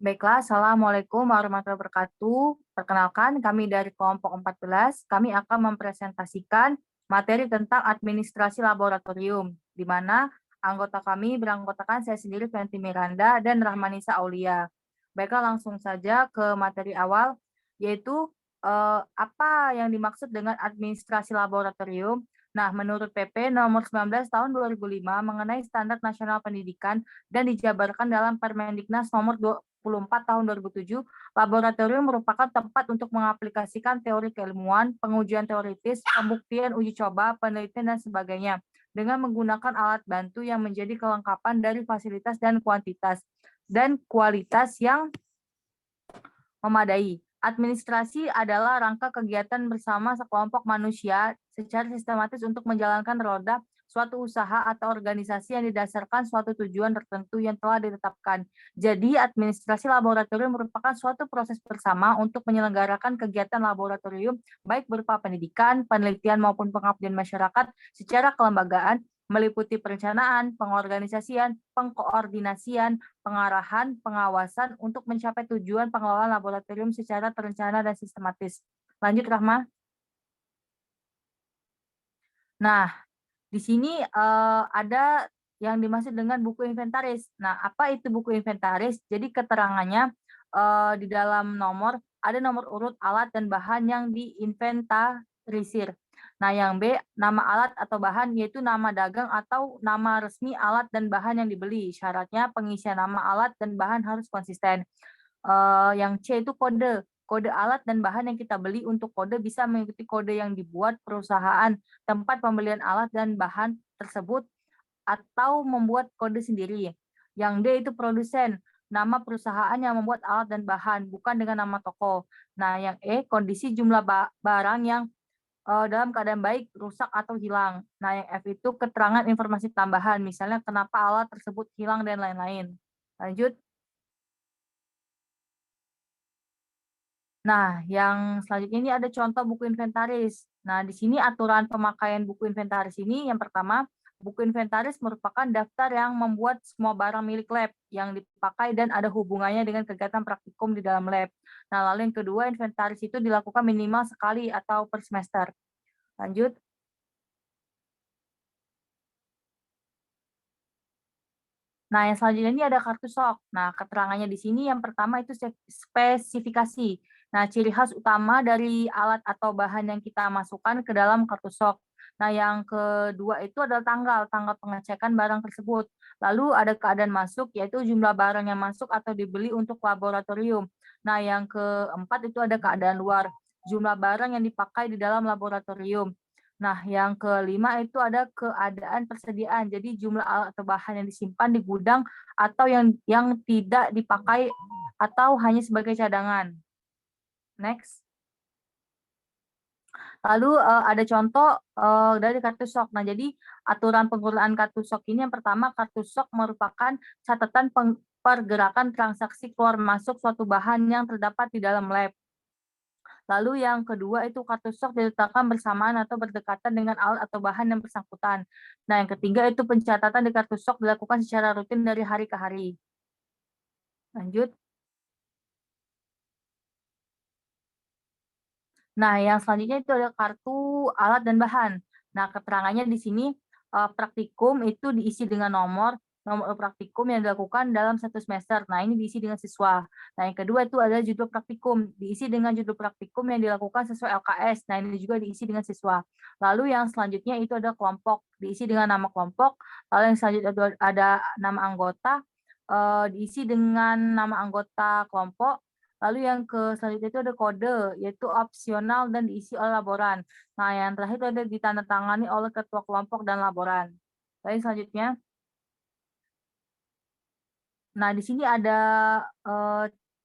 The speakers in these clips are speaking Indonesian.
Baiklah, Assalamualaikum warahmatullahi wabarakatuh. Perkenalkan, kami dari kelompok 14, kami akan mempresentasikan materi tentang administrasi laboratorium, di mana anggota kami beranggotakan saya sendiri, Fenty Miranda, dan Rahmanisa Aulia. Baiklah, langsung saja ke materi awal, yaitu apa yang dimaksud dengan administrasi laboratorium. Nah, menurut PP nomor 19 tahun 2005 mengenai standar nasional pendidikan dan dijabarkan dalam Permendiknas nomor 4 tahun 2007, laboratorium merupakan tempat untuk mengaplikasikan teori keilmuan, pengujian teoritis, pembuktian uji coba, penelitian, dan sebagainya, dengan menggunakan alat bantu yang menjadi kelengkapan dari fasilitas dan kualitas yang memadai. Administrasi adalah rangka kegiatan bersama sekelompok manusia secara sistematis untuk menjalankan roda suatu usaha atau organisasi yang didasarkan suatu tujuan tertentu yang telah ditetapkan. Jadi, administrasi laboratorium merupakan suatu proses bersama untuk menyelenggarakan kegiatan laboratorium, baik berupa pendidikan, penelitian, maupun pengabdian masyarakat secara kelembagaan, meliputi perencanaan, pengorganisasian, pengkoordinasian, pengarahan, pengawasan untuk mencapai tujuan pengelolaan laboratorium secara terencana dan sistematis. Lanjut, Rahma. Nah, di sini ada yang dimaksud dengan buku inventaris. Nah, apa itu buku inventaris? Jadi keterangannya di dalam nomor ada nomor urut alat dan bahan yang diinventarisir. Nah, yang B, nama alat atau bahan yaitu nama dagang atau nama resmi alat dan bahan yang dibeli. Syaratnya pengisian nama alat dan bahan harus konsisten. Yang C itu kode. Kode alat dan bahan yang kita beli. Untuk kode bisa mengikuti kode yang dibuat perusahaan tempat pembelian alat dan bahan tersebut atau membuat kode sendiri. Yang D itu produsen, nama perusahaan yang membuat alat dan bahan, bukan dengan nama toko. Nah, yang E, kondisi jumlah barang yang dalam keadaan baik, rusak, atau hilang. Nah, yang F itu keterangan informasi tambahan, misalnya kenapa alat tersebut hilang dan lain-lain. Lanjut. Nah, yang selanjutnya ini ada contoh buku inventaris. Nah, di sini aturan pemakaian buku inventaris ini yang pertama, buku inventaris merupakan daftar yang membuat semua barang milik lab yang dipakai dan ada hubungannya dengan kegiatan praktikum di dalam lab. Nah, lalu yang kedua, inventaris itu dilakukan minimal sekali atau per semester. Lanjut. Nah, yang selanjutnya ini ada kartu sok. Nah, keterangannya di sini yang pertama itu spesifikasi. Nah, ciri khas utama dari alat atau bahan yang kita masukkan ke dalam kartu sok. Nah, yang kedua itu adalah tanggal pengecekan barang tersebut. Lalu ada keadaan masuk, yaitu jumlah barang yang masuk atau dibeli untuk laboratorium. Nah, yang keempat itu ada keadaan luar, jumlah barang yang dipakai di dalam laboratorium. Nah, yang kelima itu ada keadaan persediaan. Jadi jumlah alat atau bahan yang disimpan di gudang atau yang tidak dipakai atau hanya sebagai cadangan. Next. Lalu ada contoh dari kartu sok. Nah, jadi aturan penggunaan kartu sok ini yang pertama, kartu sok merupakan catatan pergerakan transaksi keluar masuk suatu bahan yang terdapat di dalam lab. Lalu yang kedua itu kartu stok diletakkan bersamaan atau berdekatan dengan alat atau bahan yang bersangkutan. Nah, yang ketiga itu pencatatan di kartu stok dilakukan secara rutin dari hari ke hari. Lanjut. Nah, yang selanjutnya itu ada kartu alat dan bahan. Nah, keterangannya di sini praktikum itu diisi dengan nomor nomor praktikum yang dilakukan dalam satu semester. Nah, ini diisi dengan siswa. Nah, yang kedua itu ada judul praktikum, diisi dengan judul praktikum yang dilakukan sesuai LKS. Nah, ini juga diisi dengan siswa. Lalu yang selanjutnya itu ada kelompok, diisi dengan nama kelompok. Lalu yang selanjutnya ada nama anggota, diisi dengan nama anggota kelompok. Lalu yang selanjutnya itu ada kode, yaitu opsional dan diisi oleh laboran. Nah, yang terakhir itu ada ditandatangani oleh ketua kelompok dan laboran. Lalu selanjutnya, nah di sini ada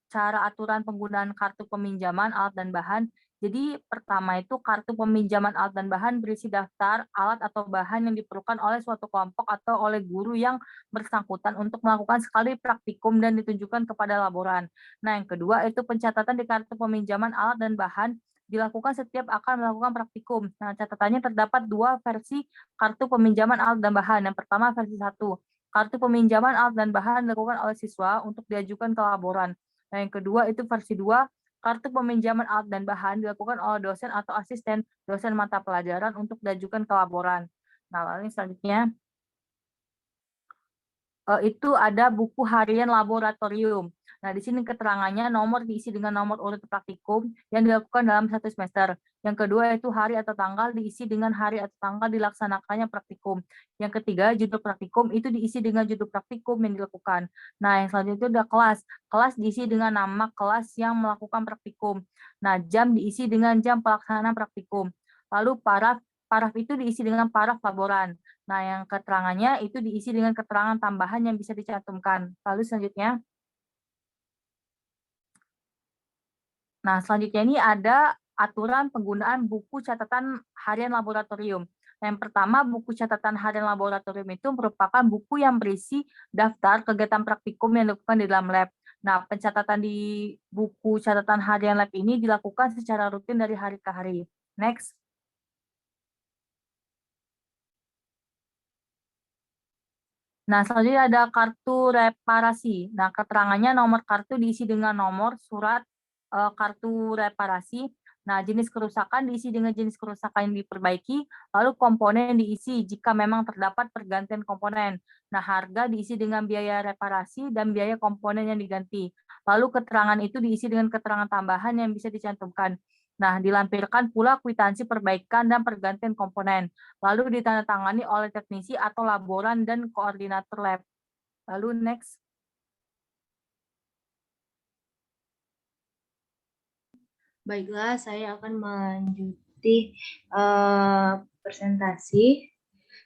cara aturan penggunaan kartu peminjaman alat dan bahan. Jadi pertama itu kartu peminjaman alat dan bahan berisi daftar alat atau bahan yang diperlukan oleh suatu kelompok atau oleh guru yang bersangkutan untuk melakukan sekali praktikum dan ditunjukkan kepada laboran. Nah, yang kedua itu pencatatan di kartu peminjaman alat dan bahan dilakukan setiap akan melakukan praktikum. Nah, catatannya terdapat dua versi kartu peminjaman alat dan bahan. Yang pertama versi 1. Kartu peminjaman alat dan bahan dilakukan oleh siswa untuk diajukan ke laboran. Nah, yang kedua itu versi 2, kartu peminjaman alat dan bahan dilakukan oleh dosen atau asisten dosen mata pelajaran untuk diajukan ke laboran. Nah, lalu yang selanjutnya itu ada buku harian laboratorium. Nah, di sini keterangannya nomor diisi dengan nomor urut praktikum yang dilakukan dalam satu semester. Yang kedua itu hari atau tanggal diisi dengan hari atau tanggal dilaksanakannya praktikum. Yang ketiga, judul praktikum itu diisi dengan judul praktikum yang dilakukan. Nah, yang selanjutnya itu ada kelas. Kelas diisi dengan nama kelas yang melakukan praktikum. Nah, jam diisi dengan jam pelaksanaan praktikum. Lalu paraf, paraf itu diisi dengan paraf laboran. Nah, yang keterangannya itu diisi dengan keterangan tambahan yang bisa dicantumkan. Lalu selanjutnya, selanjutnya ini ada aturan penggunaan buku catatan harian laboratorium. Yang pertama, buku catatan harian laboratorium itu merupakan buku yang berisi daftar kegiatan praktikum yang dilakukan di dalam lab. Nah, pencatatan di buku catatan harian lab ini dilakukan secara rutin dari hari ke hari. Next. Nah, selanjutnya ada kartu reparasi. Nah, keterangannya nomor kartu diisi dengan nomor surat kartu reparasi. Nah, jenis kerusakan diisi dengan jenis kerusakan yang diperbaiki, lalu komponen diisi jika memang terdapat pergantian komponen. Nah, harga diisi dengan biaya reparasi dan biaya komponen yang diganti. Lalu keterangan itu diisi dengan keterangan tambahan yang bisa dicantumkan. Nah, dilampirkan pula kwitansi perbaikan dan pergantian komponen, lalu ditandatangani oleh teknisi atau laboran dan koordinator lab. Lalu next. Baiklah, saya akan melanjuti presentasi.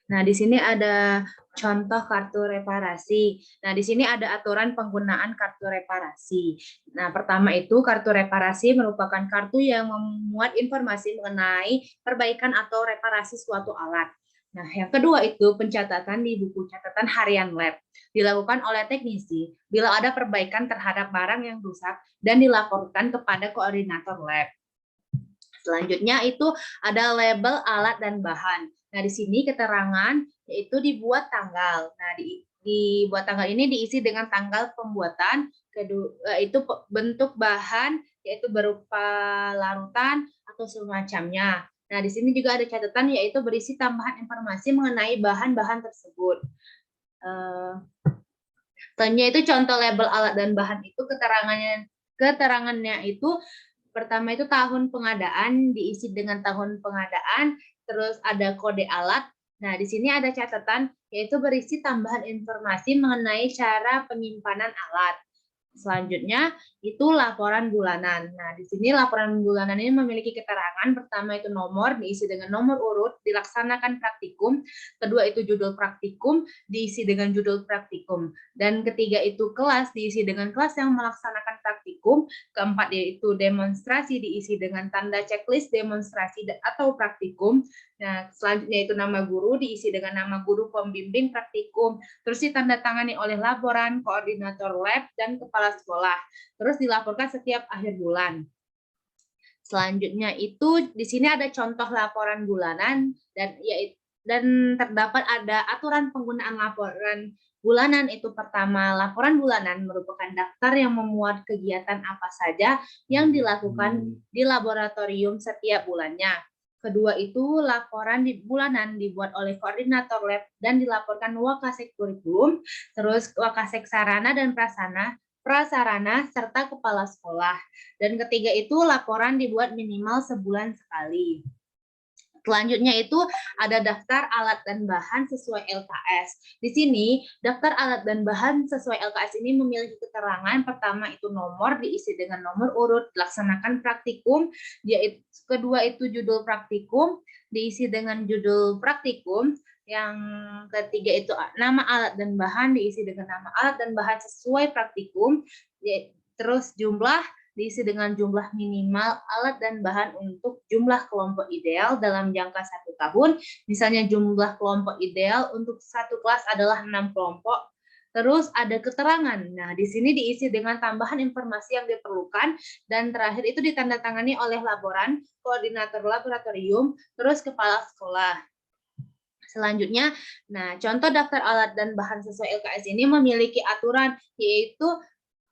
Nah, di sini ada contoh kartu reparasi. Nah, di sini ada aturan penggunaan kartu reparasi. Nah, pertama itu kartu reparasi merupakan kartu yang memuat informasi mengenai perbaikan atau reparasi suatu alat. Nah, yang kedua itu pencatatan di buku catatan harian lab. Dilakukan oleh teknisi bila ada perbaikan terhadap barang yang rusak dan dilaporkan kepada koordinator lab. Selanjutnya itu ada label alat dan bahan. Nah, di sini keterangan yaitu dibuat tanggal. Nah, dibuat tanggal ini diisi dengan tanggal pembuatan, kedua itu bentuk bahan yaitu berupa larutan atau semacamnya. Nah, di sini juga ada catatan yaitu berisi tambahan informasi mengenai bahan-bahan tersebut. Selanjutnya itu contoh label alat dan bahan itu keterangannya itu pertama itu tahun pengadaan diisi dengan tahun pengadaan, terus ada kode alat. Nah, di sini ada catatan yaitu berisi tambahan informasi mengenai cara penyimpanan alat. Selanjutnya itu laporan bulanan. Nah, di sini laporan bulanan ini memiliki keterangan pertama itu nomor diisi dengan nomor urut dilaksanakan praktikum, kedua itu judul praktikum diisi dengan judul praktikum, dan ketiga itu kelas diisi dengan kelas yang melaksanakan praktikum, keempat yaitu demonstrasi diisi dengan tanda checklist demonstrasi atau praktikum. Nah, selanjutnya itu nama guru diisi dengan nama guru pembimbing praktikum, terus ditandatangani oleh laboran, koordinator lab, dan kepala sekolah. Terus dilaporkan setiap akhir bulan. Selanjutnya itu di sini ada contoh laporan bulanan dan terdapat ada aturan penggunaan laporan bulanan. Itu pertama, laporan bulanan merupakan daftar yang memuat kegiatan apa saja yang dilakukan di laboratorium setiap bulannya. Kedua itu laporan bulanan dibuat oleh koordinator lab dan dilaporkan Wakasek kurikulum, terus Wakasek sarana dan prasarana serta kepala sekolah. Dan ketiga itu laporan dibuat minimal sebulan sekali. Selanjutnya itu ada daftar alat dan bahan sesuai LKS. Di sini daftar alat dan bahan sesuai LKS ini memiliki keterangan pertama itu nomor diisi dengan nomor urut dilaksanakan praktikum, kedua itu judul praktikum diisi dengan judul praktikum, yang ketiga itu nama alat dan bahan diisi dengan nama alat dan bahan sesuai praktikum, terus jumlah diisi dengan jumlah minimal alat dan bahan untuk jumlah kelompok ideal dalam jangka 1 tahun. Misalnya jumlah kelompok ideal untuk satu kelas adalah 6 kelompok. Terus ada keterangan. Nah, di sini diisi dengan tambahan informasi yang diperlukan. Dan terakhir itu ditandatangani oleh laboran, koordinator laboratorium, terus kepala sekolah. Selanjutnya, nah contoh daftar alat dan bahan sesuai LKS ini memiliki aturan, yaitu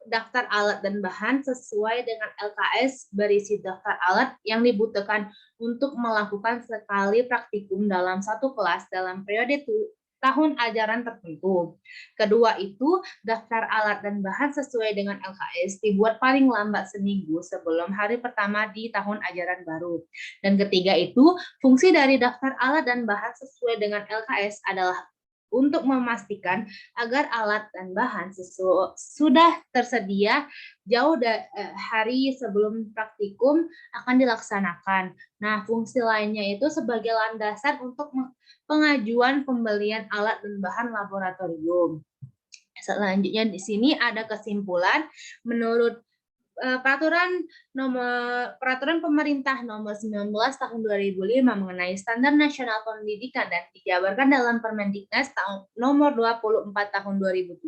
daftar alat dan bahan sesuai dengan LKS berisi daftar alat yang dibutuhkan untuk melakukan sekali praktikum dalam satu kelas dalam periode tahun ajaran tertentu. Kedua itu, daftar alat dan bahan sesuai dengan LKS dibuat paling lambat seminggu sebelum hari pertama di tahun ajaran baru. Dan ketiga itu, fungsi dari daftar alat dan bahan sesuai dengan LKS adalah untuk memastikan agar alat dan bahan sudah tersedia jauh hari sebelum praktikum akan dilaksanakan. Nah, fungsi lainnya itu sebagai landasan untuk pengajuan pembelian alat dan bahan laboratorium. Selanjutnya di sini ada kesimpulan menurut Peraturan Pemerintah Nomor 19 Tahun 2005 mengenai Standar Nasional Pendidikan dan dijabarkan dalam Permendiknas Nomor 24 Tahun 2007,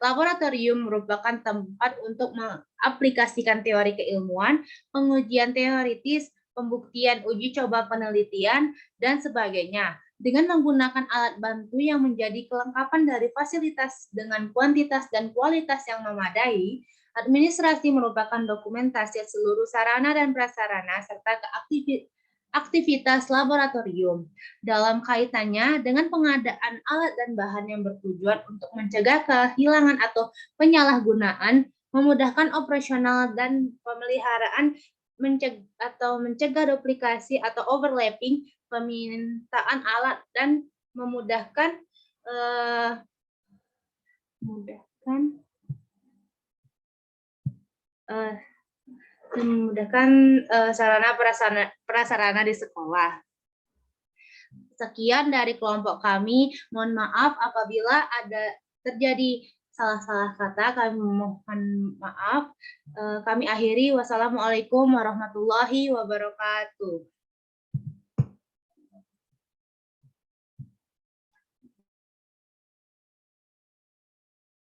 laboratorium merupakan tempat untuk mengaplikasikan teori keilmuan, pengujian teoritis, pembuktian uji coba penelitian, dan sebagainya. Dengan menggunakan alat bantu yang menjadi kelengkapan dari fasilitas dengan kuantitas dan kualitas yang memadai, administrasi merupakan dokumentasi seluruh sarana dan prasarana serta aktivitas laboratorium. Dalam kaitannya dengan pengadaan alat dan bahan yang bertujuan untuk mencegah kehilangan atau penyalahgunaan, memudahkan operasional dan pemeliharaan, mencegah duplikasi atau overlapping permintaan alat dan memudahkan sarana prasarana di sekolah. Sekian dari kelompok kami. Mohon maaf apabila ada terjadi salah-salah kata. Kami mohon maaf. Kami akhiri. Wassalamualaikum warahmatullahi wabarakatuh.